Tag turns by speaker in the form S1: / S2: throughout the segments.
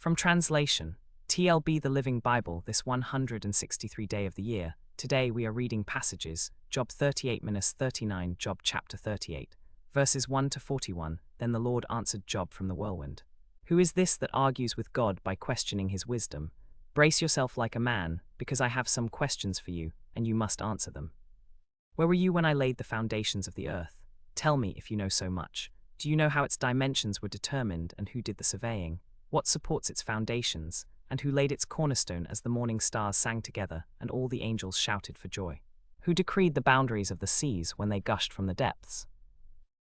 S1: From translation, TLB the Living Bible this 163 day of the year. Today we are reading passages, Job 38-39, Job chapter 38, verses 1 to 41. Then the Lord answered Job from the whirlwind. Who is this that argues with God by questioning his wisdom? Brace yourself like a man, because I have some questions for you, and you must answer them. Where were you when I laid the foundations of the earth? Tell me if you know so much. Do you know how its dimensions were determined and who did the surveying? What supports its foundations, and who laid its cornerstone as the morning stars sang together and all the angels shouted for joy? Who decreed the boundaries of the seas when they gushed from the depths?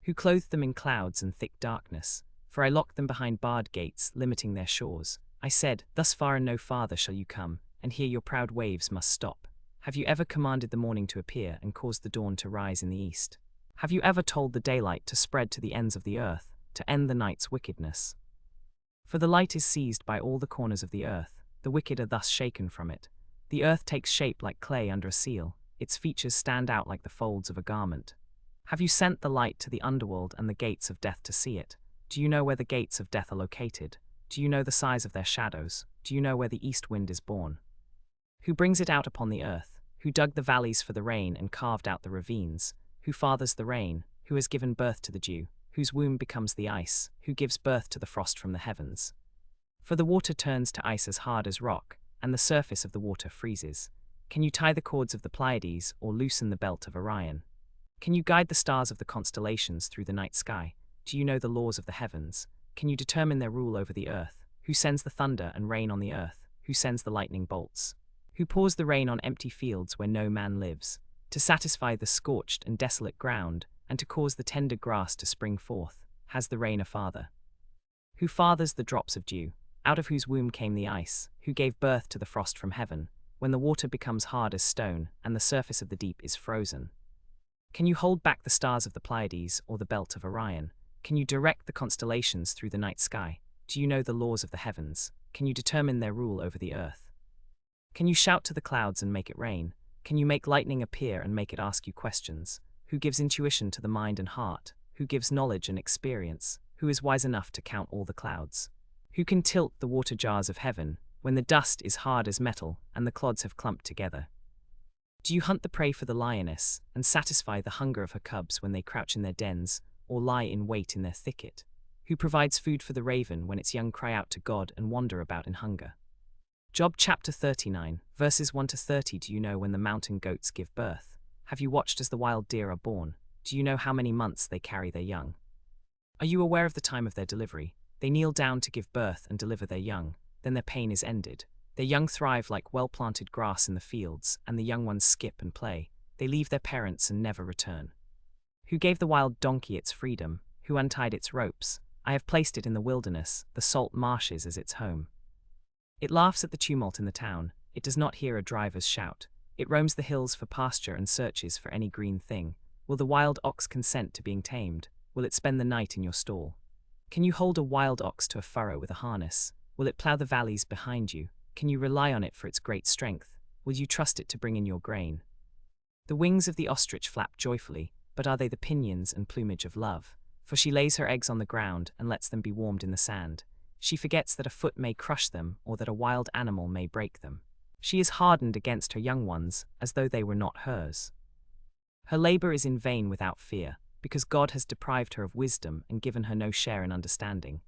S1: Who clothed them in clouds and thick darkness? For I locked them behind barred gates, limiting their shores. I said, thus far and no farther shall you come, and here your proud waves must stop. Have you ever commanded the morning to appear and caused the dawn to rise in the east? Have you ever told the daylight to spread to the ends of the earth, to end the night's wickedness? For the light is seized by all the corners of the earth, the wicked are thus shaken from it. The earth takes shape like clay under a seal, its features stand out like the folds of a garment. Have you sent the light to the underworld and the gates of death to see it? Do you know where the gates of death are located? Do you know the size of their shadows? Do you know where the east wind is born? Who brings it out upon the earth? Who dug the valleys for the rain and carved out the ravines? Who fathers the rain? Who has given birth to the dew? Whose womb becomes the ice? Who gives birth to the frost from the heavens? For the water turns to ice as hard as rock, and the surface of the water freezes. Can you tie the cords of the Pleiades or loosen the belt of Orion? Can you guide the stars of the constellations through the night sky? Do you know the laws of the heavens? Can you determine their rule over the earth? Who sends the thunder and rain on the earth? Who sends the lightning bolts? Who pours the rain on empty fields where no man lives, to satisfy the scorched and desolate ground, and to cause the tender grass to spring forth? Has the rain a father? Who fathers the drops of dew, out of whose womb came the ice? Who gave birth to the frost from heaven, when the water becomes hard as stone, and the surface of the deep is frozen? Can you hold back the stars of the Pleiades or the belt of Orion? Can you direct the constellations through the night sky? Do you know the laws of the heavens? Can you determine their rule over the earth? Can you shout to the clouds and make it rain? Can you make lightning appear and make it ask you questions? Who gives intuition to the mind and heart? Who gives knowledge and experience? Who is wise enough to count all the clouds? Who can tilt the water jars of heaven, when the dust is hard as metal and the clods have clumped together? Do you hunt the prey for the lioness, and satisfy the hunger of her cubs when they crouch in their dens, or lie in wait in their thicket? Who provides food for the raven when its young cry out to God and wander about in hunger? Job chapter 39, verses 1 to 30. Do you know when the mountain goats give birth? Have you watched as the wild deer are born? Do you know how many months they carry their young? Are you aware of the time of their delivery? They kneel down to give birth and deliver their young, then their pain is ended. Their young thrive like well-planted grass in the fields, and the young ones skip and play. They leave their parents and never return. Who gave the wild donkey its freedom? Who untied its ropes? I have placed it in the wilderness, the salt marshes as its home. It laughs at the tumult in the town. It does not hear a driver's shout. It roams the hills for pasture and searches for any green thing. Will the wild ox consent to being tamed? Will it spend the night in your stall? Can you hold a wild ox to a furrow with a harness? Will it plow the valleys behind you? Can you rely on it for its great strength? Will you trust it to bring in your grain? The wings of the ostrich flap joyfully, but are they the pinions and plumage of love? For she lays her eggs on the ground and lets them be warmed in the sand. She forgets that a foot may crush them or that a wild animal may break them. She is hardened against her young ones, as though they were not hers. Her labor is in vain without fear, because God has deprived her of wisdom and given her no share in understanding.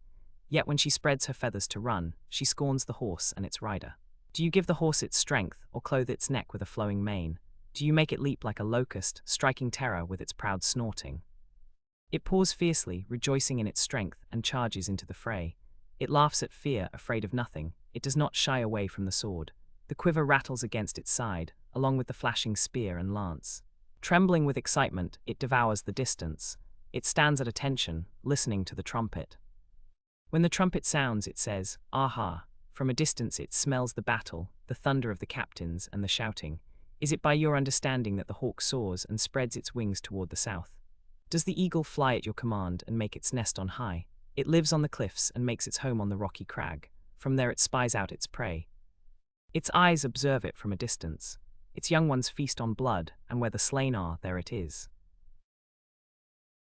S1: Yet when she spreads her feathers to run, she scorns the horse and its rider. Do you give the horse its strength, or clothe its neck with a flowing mane? Do you make it leap like a locust, striking terror with its proud snorting? It paws fiercely, rejoicing in its strength, and charges into the fray. It laughs at fear, afraid of nothing. It does not shy away from the sword. The quiver rattles against its side, along with the flashing spear and lance. Trembling with excitement, it devours the distance. It stands at attention, listening to the trumpet. When the trumpet sounds, it says, "Aha!" From a distance it smells the battle, the thunder of the captains, and the shouting. Is it by your understanding that the hawk soars and spreads its wings toward the south? Does the eagle fly at your command and make its nest on high? It lives on the cliffs and makes its home on the rocky crag. From there it spies out its prey. Its eyes observe it from a distance. Its young ones feast on blood, and where the slain are, there it is.